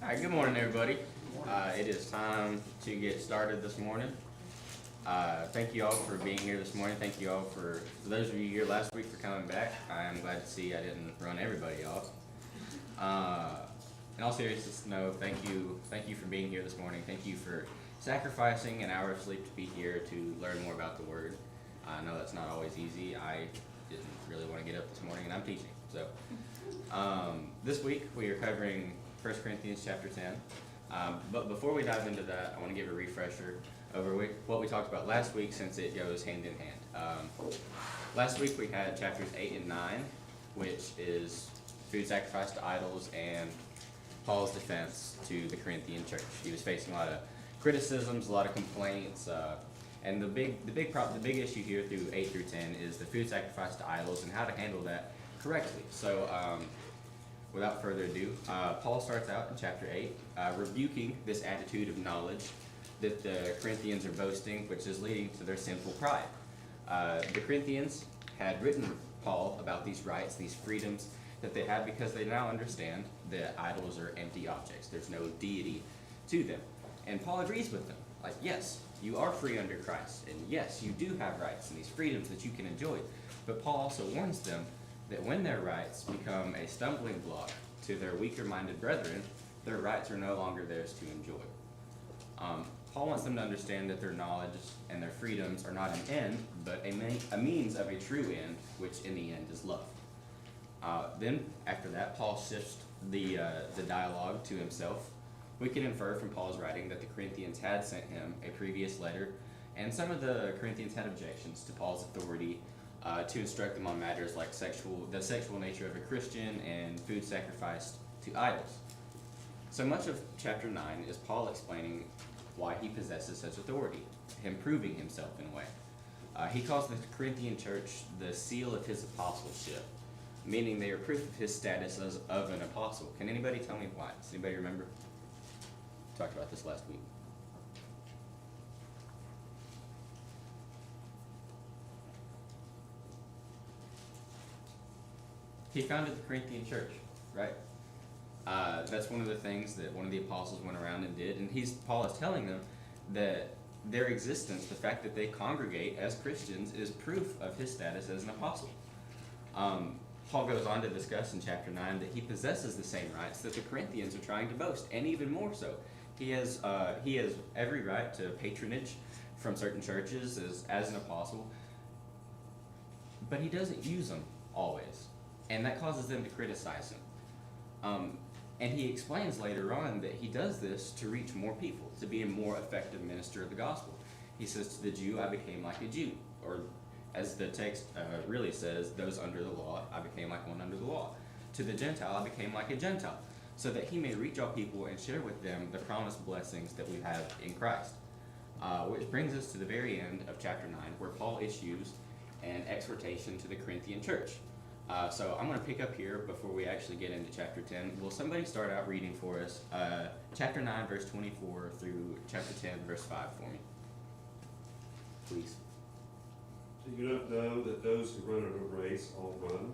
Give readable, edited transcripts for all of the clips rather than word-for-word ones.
All right, good morning, everybody. It is time to get started this morning. Thank you all for being here this morning. Thank you all for those of you here last week for coming back. I am glad to see I didn't run everybody off. In all seriousness, no, thank you for being here this morning. Thank you for sacrificing an hour of sleep to be here to learn more about the Word. I know that's not always easy. I didn't really want to get up this morning, and I'm teaching. So this week we are covering 1 Corinthians chapter 10. But before we dive into that, I want to give a refresher over what we talked about last week, since it goes hand in hand. Last week we had chapters 8 and 9, which is food sacrificed to idols and Paul's defense to the Corinthian church. He was facing a lot of criticisms, a lot of complaints, and the big issue here through 8 through 10 is the food sacrificed to idols and how to handle that correctly. So without further ado, Paul starts out in chapter 8, rebuking this attitude of knowledge that the Corinthians are boasting, which is leading to their sinful pride. The Corinthians had written Paul about these rights, these freedoms that they had, because they now understand that idols are empty objects. There's no deity to them. And Paul agrees with them. Like, yes, you are free under Christ, and yes, you do have rights and these freedoms that you can enjoy. But Paul also warns them that when their rights become a stumbling block to their weaker-minded brethren, their rights are no longer theirs to enjoy. Paul wants them to understand that their knowledge and their freedoms are not an end, but a means of a true end, which in the end is love. Then, after that, Paul shifts the dialogue to himself. We can infer from Paul's writing that the Corinthians had sent him a previous letter, and some of the Corinthians had objections to Paul's authority to instruct them on matters like the sexual nature of a Christian and food sacrificed to idols. So much of chapter 9 is Paul explaining why he possesses such authority, him proving himself in a way. He calls the Corinthian church the seal of his apostleship, meaning they are proof of his status as of an apostle. Can anybody tell me why? Does anybody remember? We talked about this last week. He founded the Corinthian church, right? That's one of the things that one of the apostles went around and did, and Paul is telling them that their existence, the fact that they congregate as Christians, is proof of his status as an apostle. Paul goes on to discuss in chapter 9 that he possesses the same rights that the Corinthians are trying to boast, and even more so. He has every right to patronage from certain churches as an apostle, but he doesn't use them always, and that causes them to criticize him. And he explains later on that he does this to reach more people, to be a more effective minister of the gospel. He says, to the Jew, I became like a Jew. Or as the text really says, those under the law, I became like one under the law. To the Gentile, I became like a Gentile, so that he may reach all people and share with them the promised blessings that we have in Christ. Which brings us to the very end of chapter 9, where Paul issues an exhortation to the Corinthian church. So I'm going to pick up here before we actually get into chapter 10. Will somebody start out reading for us chapter 9, verse 24 through chapter 10, verse 5 for me? Please. Do you not know that those who run in a race all run,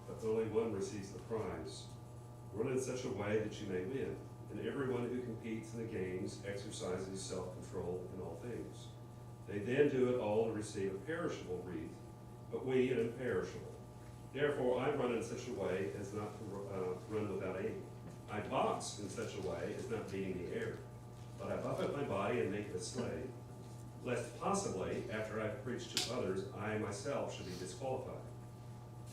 but only one receives the prize? Run in such a way that you may win. And everyone who competes in the games exercises self-control in all things. They then do it all to receive a perishable wreath, but we an imperishable. Therefore, I run in such a way as not to run without aim. I box in such a way as not beating the air. But I buffet my body and make it a slave, lest possibly, after I have preached to others, I myself should be disqualified.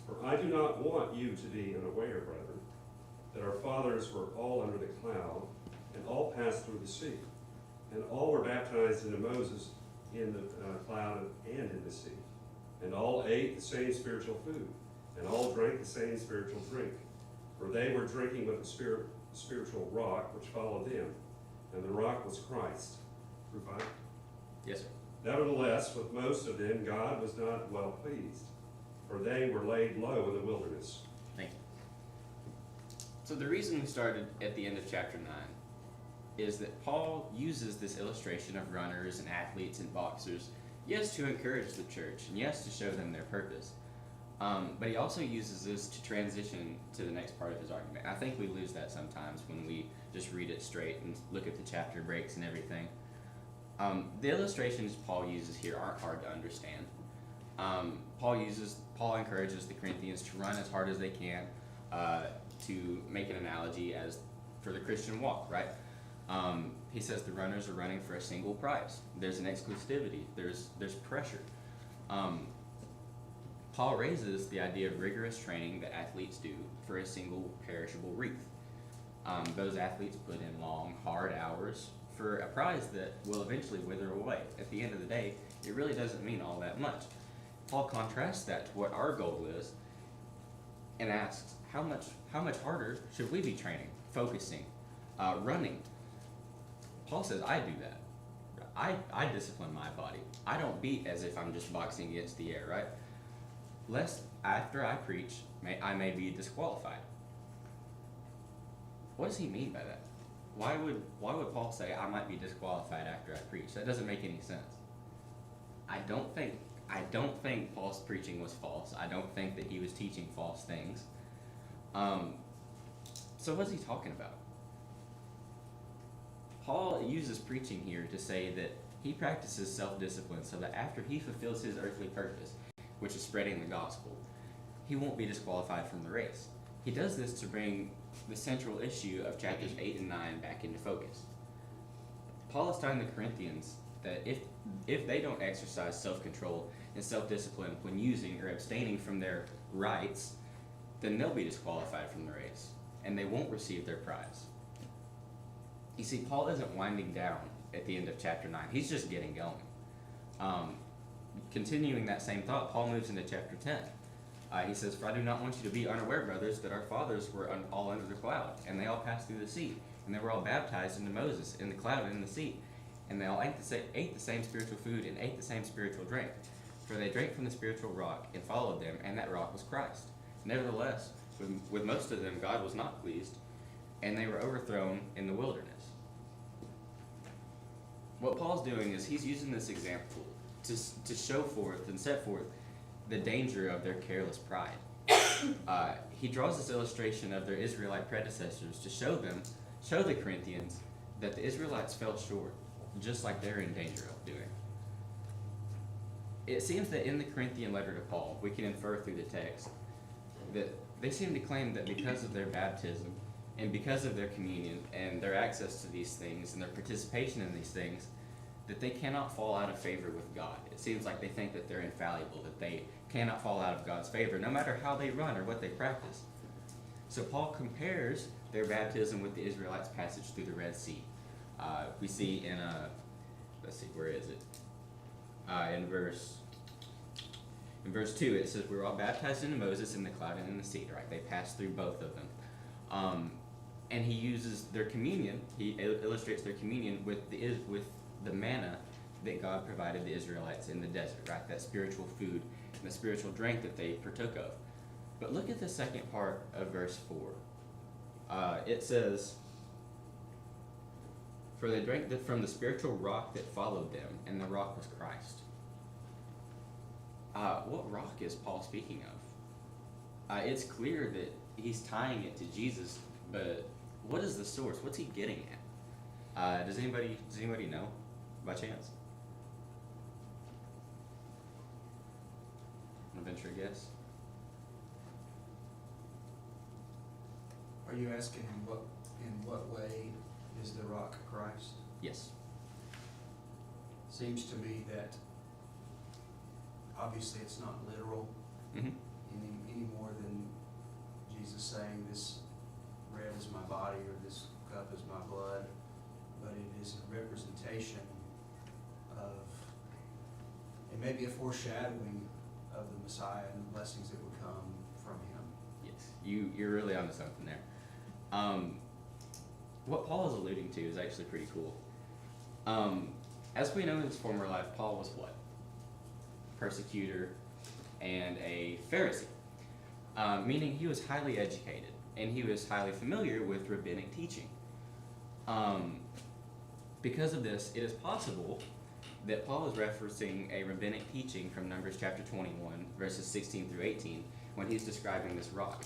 For I do not want you to be unaware, brethren, that our fathers were all under the cloud, and all passed through the sea, and all were baptized into Moses in the cloud and in the sea, and all ate the same spiritual food, and all drank the same spiritual drink, for they were drinking with the spiritual rock which followed them, and the rock was Christ. Proof I? Yes, sir. Nevertheless, with most of them God was not well pleased, for they were laid low in the wilderness. Thank you. So the reason we started at the end of chapter 9 is that Paul uses this illustration of runners and athletes and boxers, yes, to encourage the church, and yes, to show them their purpose. But he also uses this to transition to the next part of his argument. I think we lose that sometimes when we just read it straight and look at the chapter breaks and everything. The illustrations Paul uses here aren't hard to understand. Paul encourages the Corinthians to run as hard as they can, to make an analogy as for the Christian walk, right? He says the runners are running for a single prize. There's an exclusivity. There's pressure. Paul raises the idea of rigorous training that athletes do for a single perishable wreath. Those athletes put in long, hard hours for a prize that will eventually wither away. At the end of the day, it really doesn't mean all that much. Paul contrasts that to what our goal is and asks, how much harder should we be training, focusing, running? Paul says, I do that. I discipline my body. I don't beat as if I'm just boxing against the air, right? Lest after I preach, I may be disqualified. What does he mean by that? Why would Paul say I might be disqualified after I preach? That doesn't make any sense. I don't think Paul's preaching was false. I don't think that he was teaching false things. So what's he talking about? Paul uses preaching here to say that he practices self-discipline so that after he fulfills his earthly purpose, which is spreading the gospel, he won't be disqualified from the race. He does this to bring the central issue of chapters 8 and 9 back into focus. Paul is telling the Corinthians that if they don't exercise self-control and self-discipline when using or abstaining from their rights, then they'll be disqualified from the race, and they won't receive their prize. You see, Paul isn't winding down at the end of chapter 9. He's just getting going. Continuing that same thought, Paul moves into chapter 10. He says, "For I do not want you to be unaware, brothers, that our fathers were all under the cloud, and they all passed through the sea, and they were all baptized into Moses in the cloud and in the sea, and they all ate the same spiritual food and ate the same spiritual drink. For they drank from the spiritual rock and followed them, and that rock was Christ. Nevertheless, with most of them God was not pleased, and they were overthrown in the wilderness." What Paul's doing is he's using this example to show forth and set forth the danger of their careless pride. He draws this illustration of their Israelite predecessors to show the Corinthians that the Israelites fell short, just like they're in danger of doing. It seems that in the Corinthian letter to Paul, we can infer through the text that they seem to claim that because of their baptism and because of their communion and their access to these things and their participation in these things, that they cannot fall out of favor with God. It seems like they think that they're infallible, that they cannot fall out of God's favor, no matter how they run or what they practice. So Paul compares their baptism with the Israelites' passage through the Red Sea. We see in, let's see, where is it? In verse 2, it says, "We were all baptized into Moses in the cloud and in the sea," right? They passed through both of them. And he uses their communion, he illustrates their communion with the manna that God provided the Israelites in the desert, right? That spiritual food and the spiritual drink that they partook of. But look at the second part of verse 4. It says, "For they drank from the spiritual rock that followed them, and the rock was Christ." What rock is Paul speaking of? It's clear that he's tying it to Jesus, but what is the source? What's he getting at? Does anybody know by chance? Want to venture a guess? Are you asking in what way is the rock Christ? Yes. Seems to me that obviously it's not literal Mm-hmm. any more than Jesus saying this bread is my body or this cup is my blood, but it is a representation of, it may be a foreshadowing of the Messiah and the blessings that would come from him. Yes, you're really onto something there. What Paul is alluding to is actually pretty cool. As we know in his former life, Paul was what? Persecutor and a Pharisee, meaning he was highly educated and he was highly familiar with rabbinic teaching. Because of this, it is possible that Paul is referencing a rabbinic teaching from Numbers chapter 21, verses 16 through 18, when he's describing this rock.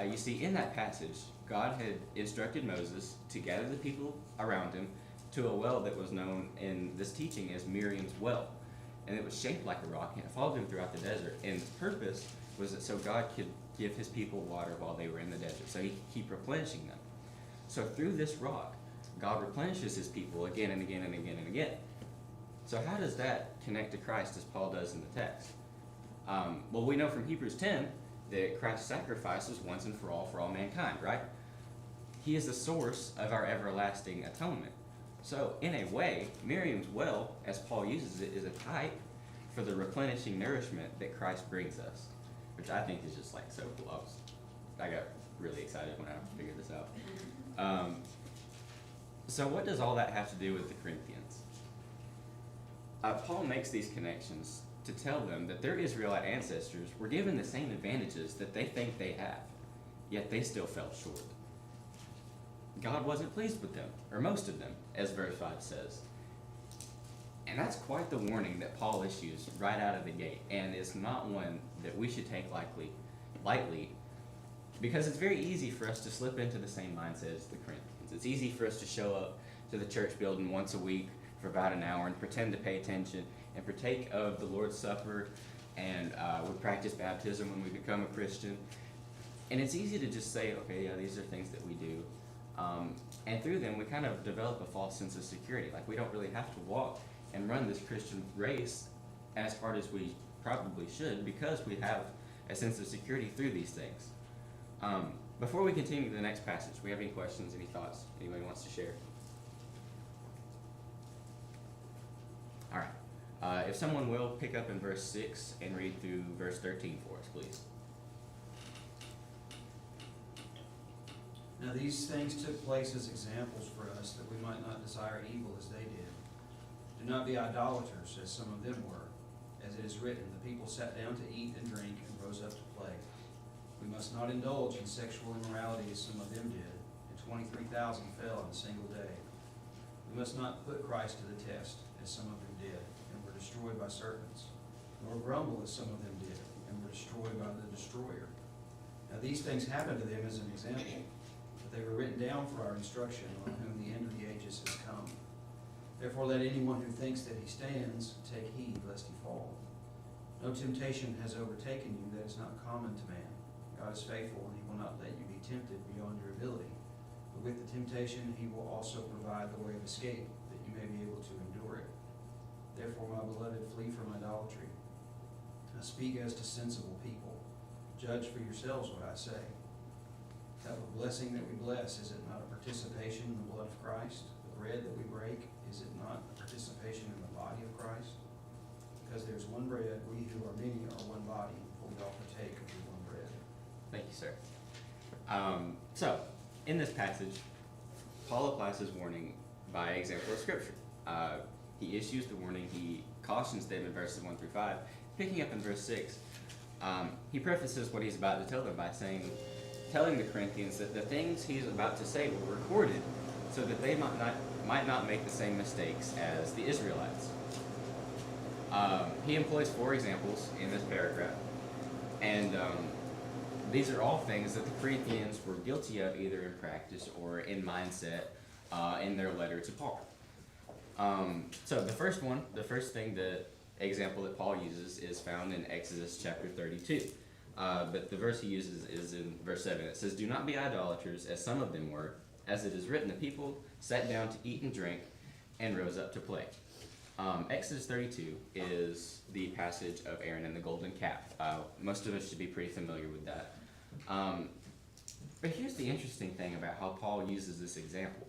You see, in that passage, God had instructed Moses to gather the people around him to a well that was known in this teaching as Miriam's well. And it was shaped like a rock, and it followed them throughout the desert. And the purpose was that so God could give his people water while they were in the desert, so he could keep replenishing them. So through this rock, God replenishes his people again and again and again and again. So how does that connect to Christ as Paul does in the text? Well, we know from Hebrews 10 that Christ's sacrifice was once and for all mankind, right? He is the source of our everlasting atonement. So in a way, Miriam's well, as Paul uses it, is a type for the replenishing nourishment that Christ brings us, which I think is just like so cool. I got really excited when I figured this out. So what does all that have to do with the Corinthians? Paul makes these connections to tell them that their Israelite ancestors were given the same advantages that they think they have, yet they still fell short. God wasn't pleased with them, or most of them, as verse 5 says. And that's quite the warning that Paul issues right out of the gate, and it's not one that we should take lightly, because it's very easy for us to slip into the same mindset as the Corinthians. It's easy for us to show up to the church building once a week for about an hour and pretend to pay attention and partake of the Lord's Supper, and we practice baptism when we become a Christian. And it's easy to just say, okay, yeah, these are things that we do. And through them, we kind of develop a false sense of security. Like we don't really have to walk and run this Christian race as hard as we probably should, because we have a sense of security through these things. Before we continue to the next passage, we have any questions, any thoughts anybody wants to share? All right. If someone will pick up in verse 6 and read through verse 13 for us, please. Now these things took place as examples for us, that we might not desire evil as they did. Do not be idolaters, as some of them were. As it is written, the people sat down to eat and drink and rose up to play. We must not indulge in sexual immorality as some of them did, and 23,000 fell in a single day. We must not put Christ to the test, as some of them did, and were destroyed by serpents, nor grumble as some of them did, and were destroyed by the destroyer. Now these things happened to them as an example, but they were written down for our instruction, on whom the end of the ages has come. Therefore let anyone who thinks that he stands take heed lest he fall. No temptation has overtaken you that is not common to man. God is faithful, and he will not let you be tempted beyond your ability. But with the temptation he will also provide the way of escape, that you may be able to endure it. Therefore, my beloved, flee from idolatry. I speak as to sensible people. Judge for yourselves what I say. That of blessing that we bless, is it not a participation in the blood of Christ? The bread that we break, is it not a participation in the body of Christ? Because there's one bread, we who are many are one body, for we all partake of the one bread. Thank you, sir. So, in this passage, Paul applies his warning by example of Scripture. He issues the warning, he cautions them in verses 1 through 5. Picking up in verse 6, he prefaces what he's about to tell them by telling the Corinthians that the things he's about to say were recorded so that they might not make the same mistakes as the Israelites. He employs 4 examples in this paragraph, and these are all things that the Corinthians were guilty of either in practice or in mindset in their letter to Paul. So the first example that Paul uses is found in Exodus chapter 32. But the verse he uses is in verse 7. It says, "Do not be idolaters, as some of them were. As it is written, the people sat down to eat and drink and rose up to play." Exodus 32 is the passage of Aaron and the golden calf. Most of us should be pretty familiar with that. But here's the interesting thing about how Paul uses this example.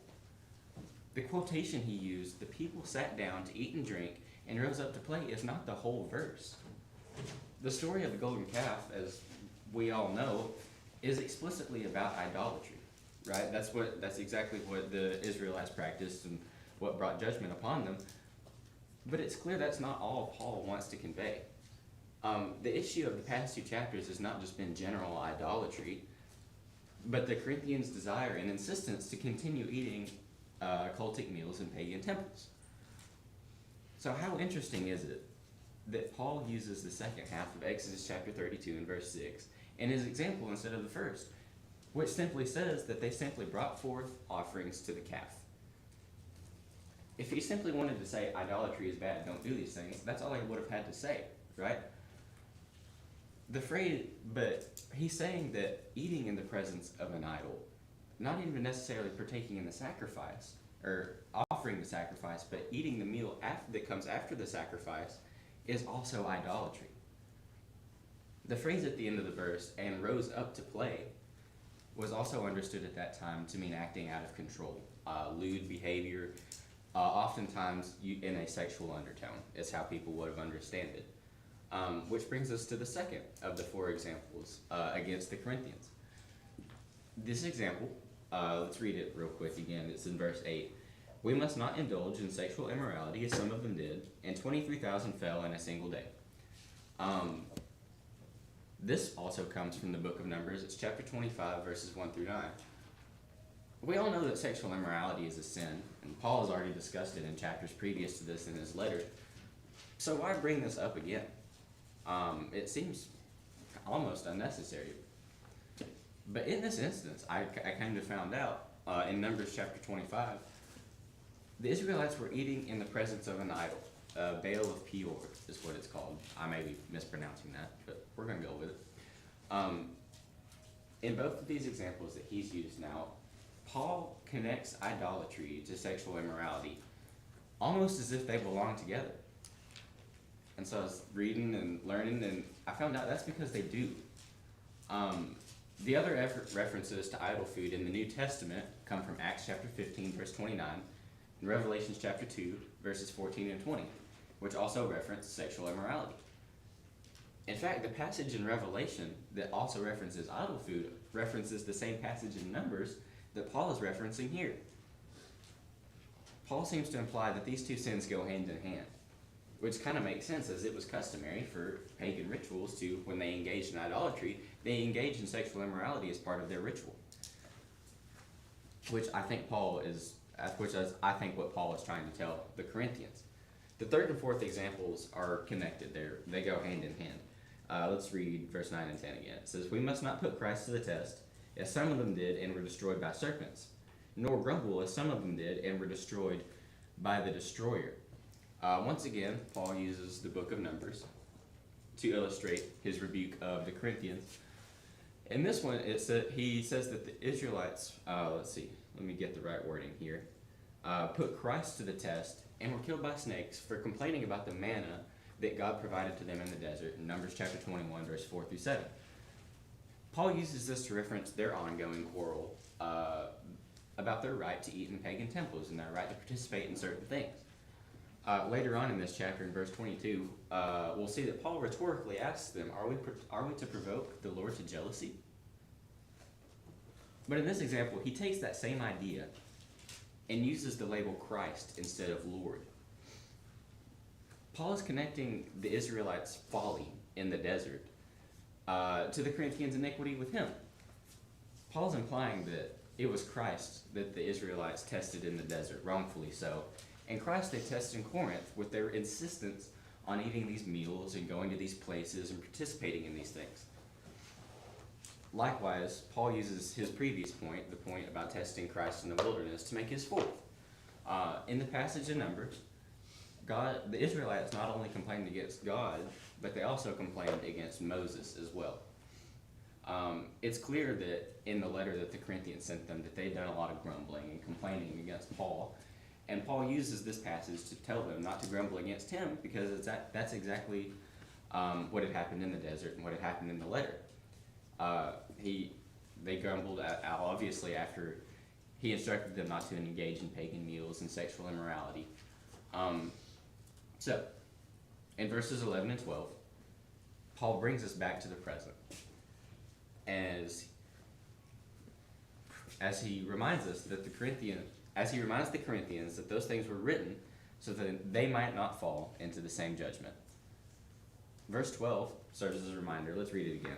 The quotation he used, "the people sat down to eat and drink and rose up to play," is not the whole verse. The story of the golden calf, as we all know, is explicitly about idolatry, right? That's exactly what the Israelites practiced and what brought judgment upon them. But it's clear that's not all Paul wants to convey. The issue of the past 2 chapters has not just been general idolatry, but the Corinthians' desire and insistence to continue eating cultic meals in pagan temples. So how interesting is it that Paul uses the second half of Exodus chapter 32 and verse 6 in his example instead of the first, which simply says that they simply brought forth offerings to the calf. If he simply wanted to say idolatry is bad, don't do these things, that's all he would have had to say, right? The phrase, but he's saying that eating in the presence of an idol, not even necessarily partaking in the sacrifice, or offering the sacrifice, but eating the meal that comes after the sacrifice, is also idolatry. The phrase at the end of the verse, and rose up to play, was also understood at that time to mean acting out of control. Lewd behavior, oftentimes in a sexual undertone, is how people would have understood it. Which brings us to the second of the four examples against the Corinthians. This example, let's read it real quick again. It's in verse 8. We must not indulge in sexual immorality as some of them did, and 23,000 fell in a single day. This also comes from the book of Numbers. It's chapter 25, verses 1 through 9. We all know that sexual immorality is a sin, and Paul has already discussed it in chapters previous to this in his letter. So why bring this up again? It seems almost unnecessary. But in this instance, I kind of found out in Numbers chapter 25, the Israelites were eating in the presence of an idol. Baal of Peor is what it's called. I may be mispronouncing that, but we're going to go with it. In both of these examples that he's used now, Paul connects idolatry to sexual immorality almost as if they belong together. And so I was reading and learning, and I found out that's because they do. The other references to idol food in the New Testament come from Acts chapter 15, verse 29, and Revelations chapter 2, verses 14 and 20, which also reference sexual immorality. In fact, the passage in Revelation that also references idol food references the same passage in Numbers that Paul is referencing here. Paul seems to imply that these two sins go hand in hand, which kind of makes sense, as it was customary for pagan rituals to, when they engaged in idolatry, they engaged in sexual immorality as part of their ritual. Which I think I think what Paul is trying to tell the Corinthians. The third and fourth examples are connected. They go hand in hand. Let's read verse 9 and 10 again. It says, we must not put Christ to the test, as some of them did and were destroyed by serpents, nor grumble as some of them did and were destroyed by the destroyer. Once again, Paul uses the book of Numbers to illustrate his rebuke of the Corinthians. In this one, he says that the Israelites, let me get the right wording here, put Christ to the test and were killed by snakes for complaining about the manna that God provided to them in the desert in Numbers chapter 21, verse 4 through 7. Paul uses this to reference their ongoing quarrel about their right to eat in pagan temples and their right to participate in certain things. Later on in this chapter, in verse 22, we'll see that Paul rhetorically asks them, are we to provoke the Lord to jealousy? But in this example, he takes that same idea and uses the label Christ instead of Lord. Paul is connecting the Israelites' folly in the desert to the Corinthians' iniquity with him. Paul's implying that it was Christ that the Israelites tested in the desert, wrongfully so, and Christ they tested in Corinth with their insistence on eating these meals and going to these places and participating in these things. Likewise, Paul uses his previous point, the point about testing Christ in the wilderness, to make his fourth. In the passage in Numbers, the Israelites not only complained against God, but they also complained against Moses as well. It's clear that in the letter that the Corinthians sent them that they'd done a lot of grumbling and complaining against Paul. And Paul uses this passage to tell them not to grumble against him, because that's exactly what had happened in the desert and what had happened in the letter. They grumbled obviously after he instructed them not to engage in pagan meals and sexual immorality. So, in verses 11 and 12, Paul brings us back to the present as he reminds us that the Corinthians that those things were written so that they might not fall into the same judgment. Verse 12 serves as a reminder. Let's read it again.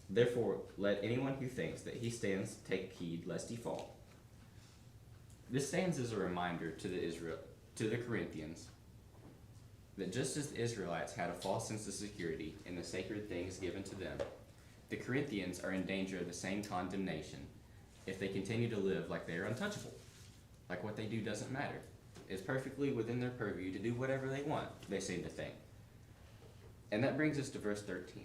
Therefore, let anyone who thinks that he stands take heed lest he fall. This stands as a reminder to the to the Corinthians that just as the Israelites had a false sense of security in the sacred things given to them, the Corinthians are in danger of the same condemnation if they continue to live like they are untouchable, like what they do doesn't matter. It's perfectly within their purview to do whatever they want, they seem to think. And that brings us to verse 13.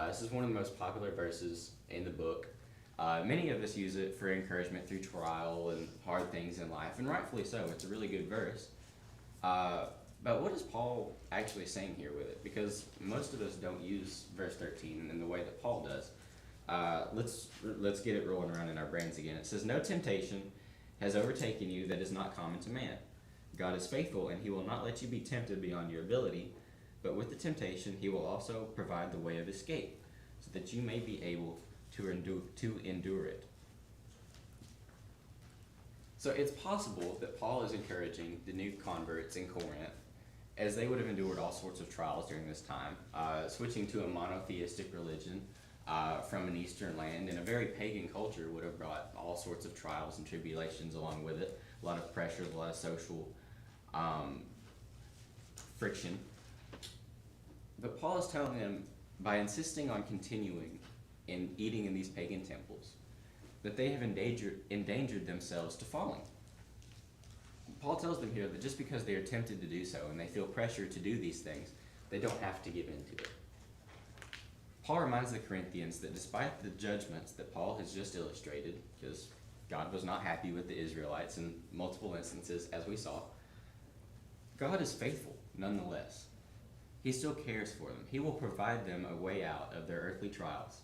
This is one of the most popular verses in the book. Many of us use it for encouragement through trial and hard things in life, and rightfully so. It's a really good verse. But what is Paul actually saying here with it? Because most of us don't use verse 13 in the way that Paul does. Let's get it rolling around in our brains again. It says, "No temptation has overtaken you that is not common to man. God is faithful, and he will not let you be tempted beyond your ability, but with the temptation he will also provide the way of escape, so that you may be able to endure it." So it's possible that Paul is encouraging the new converts in Corinth, as they would have endured all sorts of trials during this time, switching to a monotheistic religion from an eastern land in a very pagan culture would have brought all sorts of trials and tribulations along with it, a lot of pressure, a lot of social friction. But Paul is telling them, by insisting on continuing in eating in these pagan temples, that they have endangered themselves to falling. Paul tells them here that just because they are tempted to do so and they feel pressure to do these things, they don't have to give in to it. Paul reminds the Corinthians that despite the judgments that Paul has just illustrated, because God was not happy with the Israelites in multiple instances, as we saw, God is faithful nonetheless. He still cares for them. He will provide them a way out of their earthly trials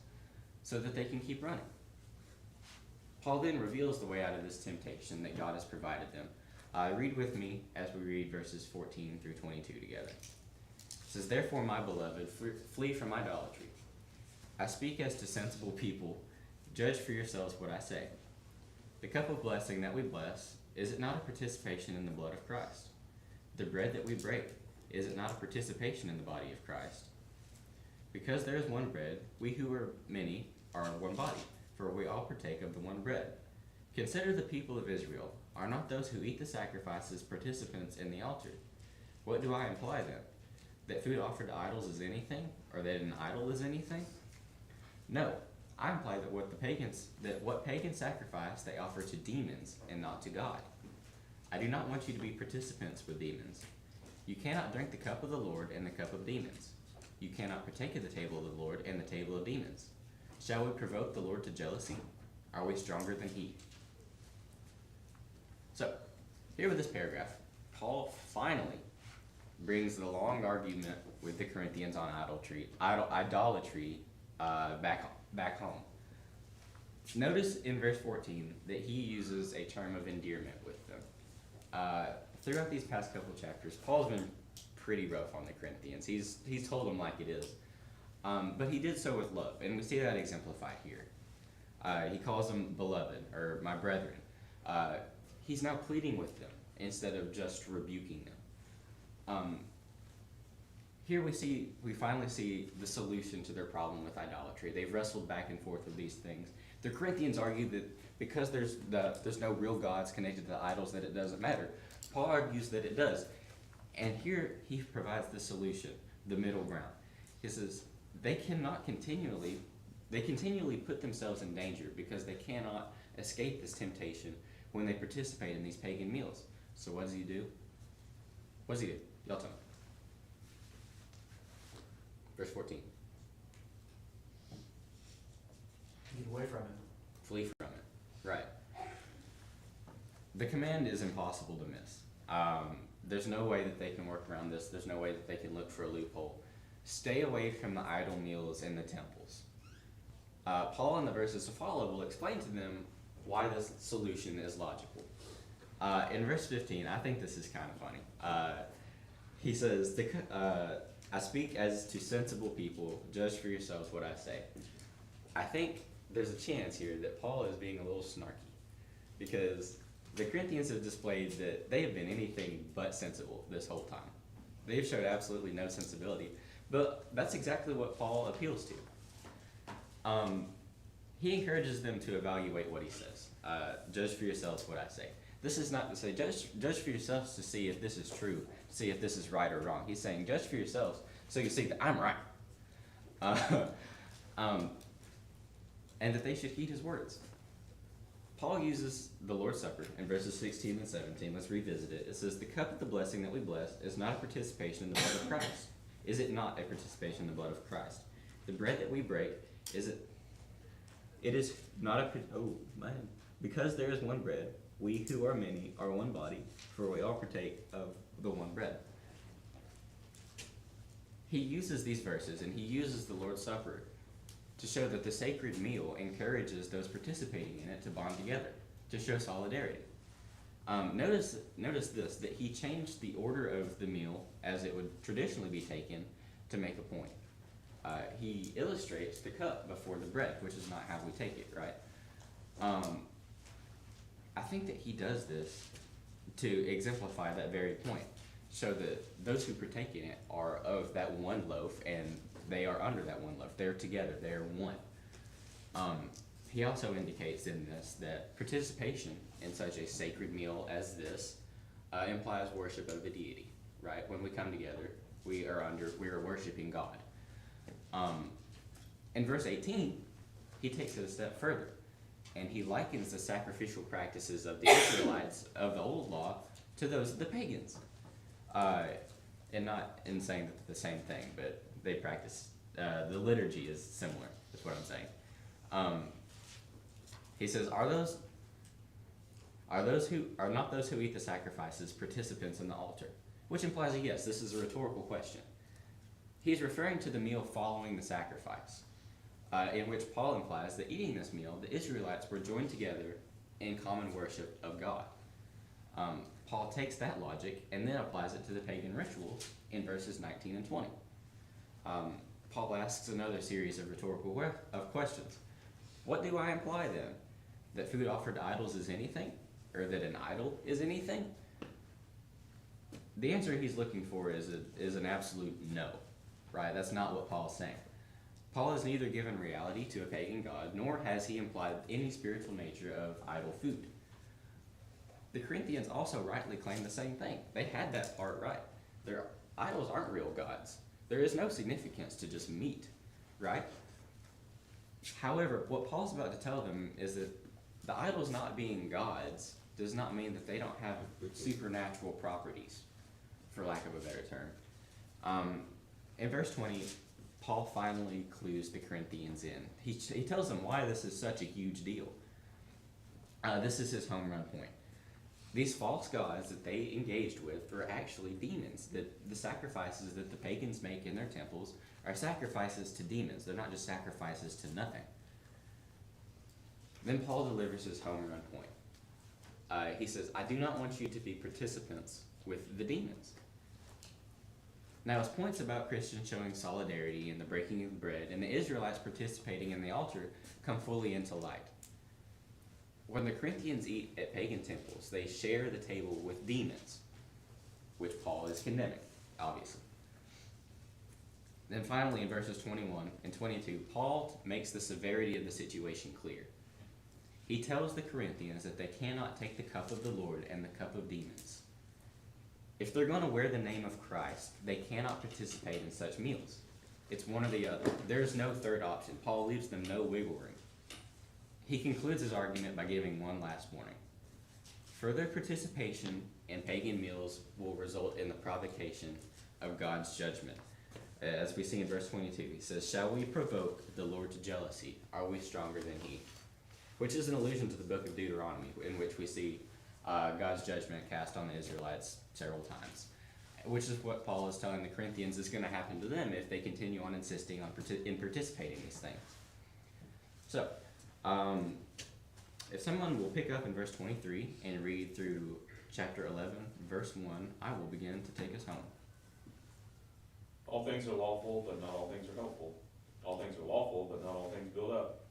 so that they can keep running. Paul then reveals the way out of this temptation that God has provided them. Read with me as we read verses 14 through 22 together. It says, "Therefore, my beloved, flee from idolatry. I speak as to sensible people. Judge for yourselves what I say. The cup of blessing that we bless, is it not a participation in the blood of Christ? The bread that we break, is it not a participation in the body of Christ? Because there is one bread, we who are many are one body, for we all partake of the one bread. Consider the people of Israel. Are not those who eat the sacrifices participants in the altar? What do I imply then? That food offered to idols is anything, or that an idol is anything? No, I imply that what pagan sacrifice they offer to demons and not to God. I do not want you to be participants with demons. You cannot drink the cup of the Lord and the cup of demons. You cannot partake of the table of the Lord and the table of demons. Shall we provoke the Lord to jealousy? Are we stronger than he?" So, here with this paragraph, Paul finally brings the long argument with the Corinthians on idolatry back home. Notice in verse 14 that he uses a term of endearment with them. Throughout these past couple chapters, Paul's been pretty rough on the Corinthians. He's told them like it is. But he did so with love, and we see that exemplified here. He calls them beloved, or my brethren. He's now pleading with them instead of just rebuking them. Here we finally see the solution to their problem with idolatry. They've wrestled back and forth with these things. The Corinthians argue that because there's no real gods connected to the idols, that it doesn't matter. Paul argues that it does. And here he provides the solution, the middle ground. He says they continually put themselves in danger because they cannot escape this temptation when they participate in these pagan meals. So what does he do? What does he do? Y'all tell me. Verse 14. Get away from it. Flee from it. Right. The command is impossible to miss. There's no way that they can work around this. There's no way that they can look for a loophole. Stay away from the idol meals in the temples. Paul, in the verses to follow, will explain to them why this solution is logical. In verse 15, I think this is kind of funny. He says, I speak as to sensible people, judge for yourselves what I say. I think there's a chance here that Paul is being a little snarky, because the Corinthians have displayed that they have been anything but sensible this whole time. They've showed absolutely no sensibility, but that's exactly what Paul appeals to. He encourages them to evaluate what he says. Judge for yourselves what I say. This is not to say, judge for yourselves to see if this is true, to see if this is right or wrong. He's saying, judge for yourselves so you see that I'm right. And that they should heed his words. Paul uses the Lord's Supper in verses 16 and 17. Let's revisit it. It says, the cup of the blessing that we bless is not a participation in the blood of Christ. Is it not a participation in the blood of Christ? The bread that we break, it is not a, because there is one bread, we who are many are one body, for we all partake of the one bread. He uses these verses and he uses the Lord's Supper to show that the sacred meal encourages those participating in it to bond together, to show solidarity. Notice this, that he changed the order of the meal as it would traditionally be taken to make a point. He illustrates the cup before the bread, which is not how we take it, right? I think that he does this to exemplify that very point, so that those who partake in it are of that one loaf, and they are under that one loaf. They're together. They are one. He also indicates in this that participation in such a sacred meal as this implies worship of the deity, right? When we come together, we are worshiping God. In verse 18, he takes it a step further, and he likens the sacrificial practices of the Israelites of the old law to those of the pagans. And not in saying that they're the same thing, but they practice, the liturgy is similar, is what I'm saying. He says, are not those who eat the sacrifices participants in the altar? Which implies a yes. This is a rhetorical question. He's referring to the meal following the sacrifice, in which Paul implies that eating this meal, the Israelites were joined together in common worship of God. Paul takes that logic and then applies it to the pagan rituals in verses 19 and 20. Paul asks another series of rhetorical questions. What do I imply then? That food offered to idols is anything? Or that an idol is anything? The answer he's looking for is an absolute no, right? That's not what Paul's saying. Paul has neither given reality to a pagan god, nor has he implied any spiritual nature of idol food. The Corinthians also rightly claim the same thing. They had that part right. Their idols aren't real gods. There is no significance to just meat, right? However, what Paul's about to tell them is that the idols not being gods does not mean that they don't have supernatural properties, for lack of a better term. In verse 20, Paul finally clues the Corinthians in. He tells them why this is such a huge deal. This is his home run point. These false gods that they engaged with are actually demons. The sacrifices that the pagans make in their temples are sacrifices to demons. They're not just sacrifices to nothing. Then Paul delivers his home run point. He says, I do not want you to be participants with the demons. Now, his points about Christians showing solidarity in the breaking of the bread and the Israelites participating in the altar come fully into light. When the Corinthians eat at pagan temples, they share the table with demons, which Paul is condemning, obviously. Then finally, in verses 21 and 22, Paul makes the severity of the situation clear. He tells the Corinthians that they cannot take the cup of the Lord and the cup of demons. If they're going to wear the name of Christ, they cannot participate in such meals. It's one or the other. There's no third option. Paul leaves them no wiggle room. He concludes his argument by giving one last warning. Further participation in pagan meals will result in the provocation of God's judgment. As we see in verse 22, he says, shall we provoke the Lord to jealousy? Are we stronger than he? Which is an allusion to the book of Deuteronomy, in which we see God's judgment cast on the Israelites several times. Which is what Paul is telling the Corinthians is going to happen to them if they continue on insisting on participating in these things. So, if someone will pick up in verse 23 and read through chapter 11, verse 1, I will begin to take us home. All things are lawful, but not all things are helpful. All things are lawful, but not all things build up.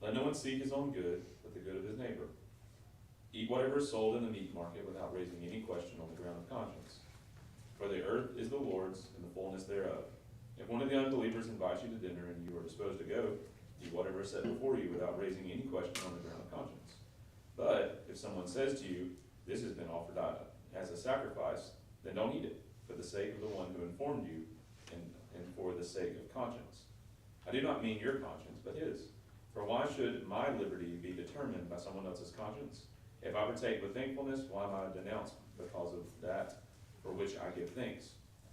Let no one seek his own good, but the good of his neighbor. Eat whatever is sold in the meat market without raising any question on the ground of conscience. For the earth is the Lord's, and the fullness thereof. If one of the unbelievers invites you to dinner and you are disposed to go, eat whatever is set before you without raising any question on the ground of conscience. But if someone says to you, this has been offered as a sacrifice, then don't eat it, for the sake of the one who informed you, and for the sake of conscience. I do not mean your conscience, but his. For why should my liberty be determined by someone else's conscience? If I partake with thankfulness, why am I denounced because of that for which I give thanks?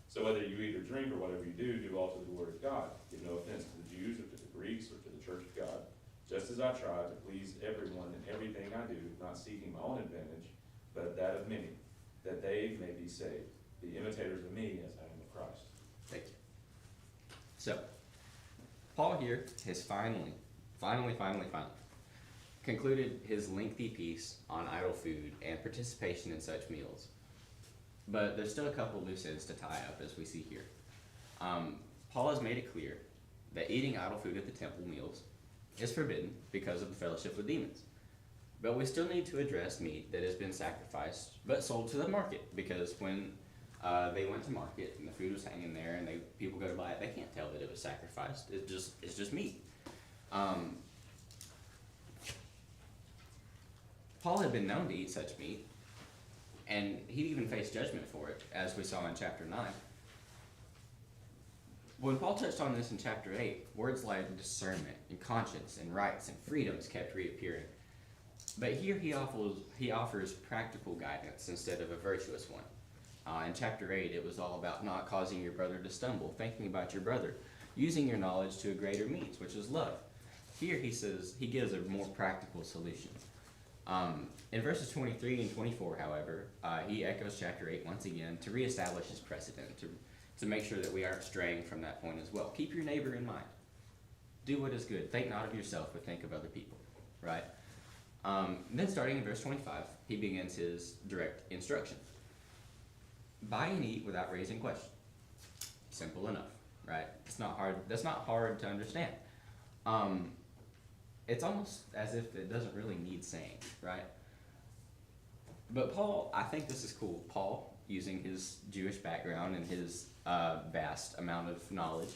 So whether you eat or drink or whatever you do all to the glory of God. Give no offense to the Jews or to the Greeks or to the church of God, just as I try to please everyone in everything I do, not seeking my own advantage, but that of many, that they may be saved. Be imitators of me as I am of Christ. Thank you. So, Paul here has finally concluded his lengthy piece on idol food and participation in such meals. But there's still a couple loose ends to tie up, as we see here. Paul has made it clear that eating idol food at the temple meals is forbidden because of the fellowship with demons. But we still need to address meat that has been sacrificed but sold to the market, because when they went to market and the food was hanging there and people go to buy it, they can't tell that it was sacrificed. It's just meat. Paul had been known to eat such meat, and he even faced judgment for it, as we saw in chapter 9. When Paul touched on this in chapter 8, words like discernment and conscience and rights and freedoms kept reappearing. But here he offers practical guidance instead of a virtuous one. In chapter 8, it was all about not causing your brother to stumble, thinking about your brother, using your knowledge to a greater means, which is love. Here he gives a more practical solution. In verses 23 and 24, however, he echoes chapter 8 once again to reestablish his precedent, to make sure that we aren't straying from that point as well. Keep your neighbor in mind. Do what is good. Think not of yourself, but think of other people, right? Then starting in verse 25, he begins his direct instruction. Buy and eat without raising question. Simple enough, right? It's not hard. That's not hard to understand. It's almost as if it doesn't really need saying, right? But Paul, I think this is cool. Paul, using his Jewish background and his vast amount of knowledge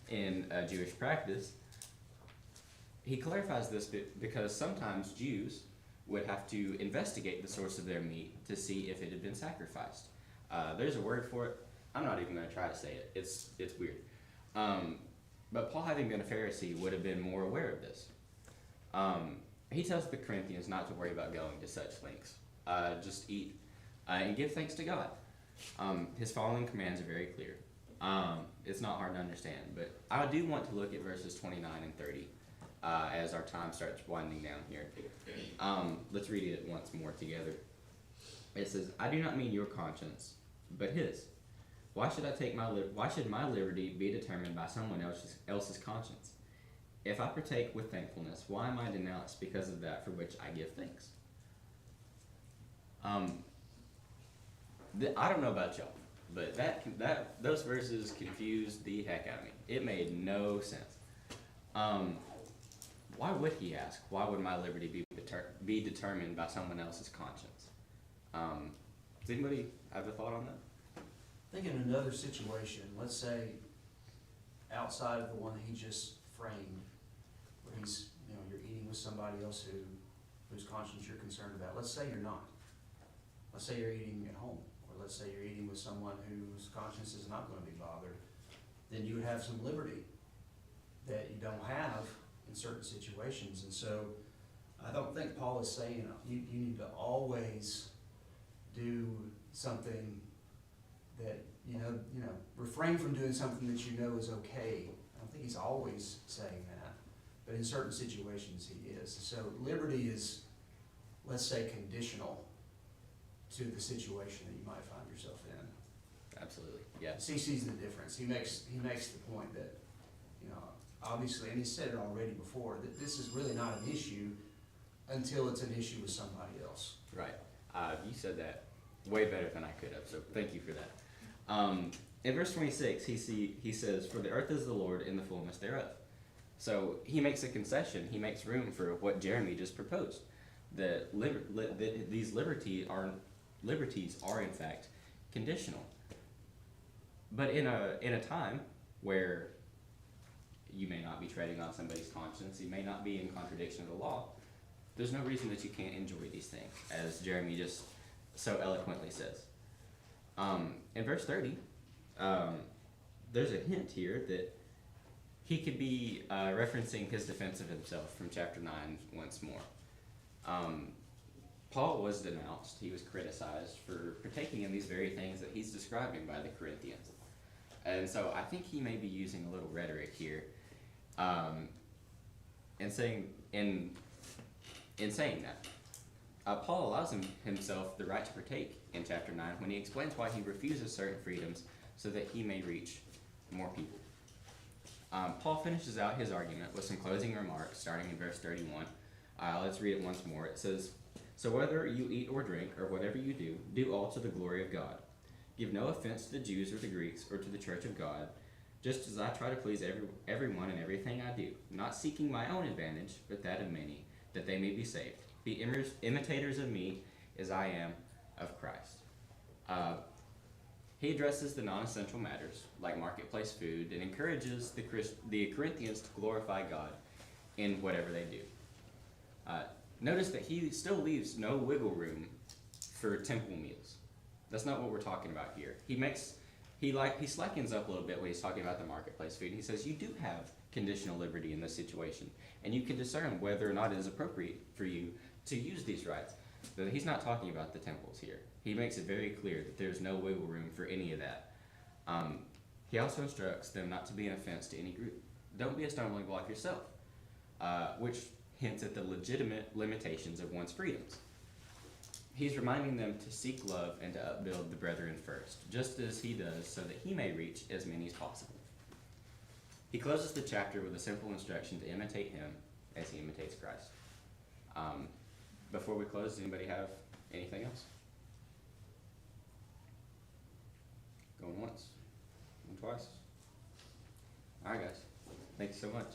in Jewish practice, he clarifies this because sometimes Jews would have to investigate the source of their meat to see if it had been sacrificed. There's a word for it. I'm not even going to try to say it. It's weird. But Paul, having been a Pharisee, would have been more aware of this. He tells the Corinthians not to worry about going to such lengths. Just eat and give thanks to God. His following commands are very clear. It's not hard to understand, but I do want to look at verses 29 and 30 as our time starts winding down here. Let's read it once more together. It says, I do not mean your conscience, but his. Why should my liberty be determined by someone else's conscience? If I partake with thankfulness, why am I denounced because of that for which I give thanks? I don't know about y'all, but those verses confused the heck out of me. It made no sense. Why would he ask? Why would my liberty be determined by someone else's conscience? Does anybody have a thought on that? I think in another situation, let's say outside of the one that he just framed, where you're eating with somebody else whose conscience you're concerned about. Let's say you're not. Let's say you're eating at home, or let's say you're eating with someone whose conscience is not going to be bothered. Then you would have some liberty that you don't have in certain situations. And so I don't think Paul is saying you need to always do something that, refrain from doing something that you know is okay. I don't think he's always saying that, but in certain situations he is. So liberty is, let's say, conditional to the situation that you might find yourself in. Absolutely, yeah. He sees the difference. He makes the point that, obviously, and he said it already before, that this is really not an issue until it's an issue with somebody else. Right. You said that way better than I could have, so thank you for that. In verse 26, he says, for the earth is the Lord and the fullness thereof. So he makes a concession. He makes room for what Jeremy just proposed. That these liberties are in fact conditional. But in a time where you may not be treading on somebody's conscience, you may not be in contradiction of the law, there's no reason that you can't enjoy these things, as Jeremy just so eloquently says. In verse 30, there's a hint here that he could be referencing his defense of himself from chapter 9 once more. Paul was denounced, he was criticized for partaking in these very things that he's describing by the Corinthians. And so I think he may be using a little rhetoric here, and saying in saying that. Paul allows himself the right to partake in chapter 9 when he explains why he refuses certain freedoms so that he may reach more people. Paul finishes out his argument with some closing remarks starting in verse 31. Let's read it once more. It says, "So whether you eat or drink or whatever you do, do all to the glory of God. Give no offense to the Jews or the Greeks or to the church of God, just as I try to please everyone in everything I do, not seeking my own advantage, but that of many, that they may be saved. Be imitators of me as I am of Christ." He addresses the non-essential matters, like marketplace food, and encourages the Corinthians to glorify God in whatever they do. Notice that he still leaves no wiggle room for temple meals. That's not what we're talking about here. He slackens up a little bit when he's talking about the marketplace food. He says you do have conditional liberty in this situation, and you can discern whether or not it is appropriate for you to use these rights. But he's not talking about the temples here. He makes it very clear that there's no wiggle room for any of that. He also instructs them not to be an offense to any group. Don't be a stumbling block yourself, which hints at the legitimate limitations of one's freedoms. He's reminding them to seek love and to upbuild the brethren first, just as he does, so that he may reach as many as possible. He closes the chapter with a simple instruction to imitate him as he imitates Christ. Before we close, does anybody have anything else? Going once, going twice. All right, guys. Thank you so much.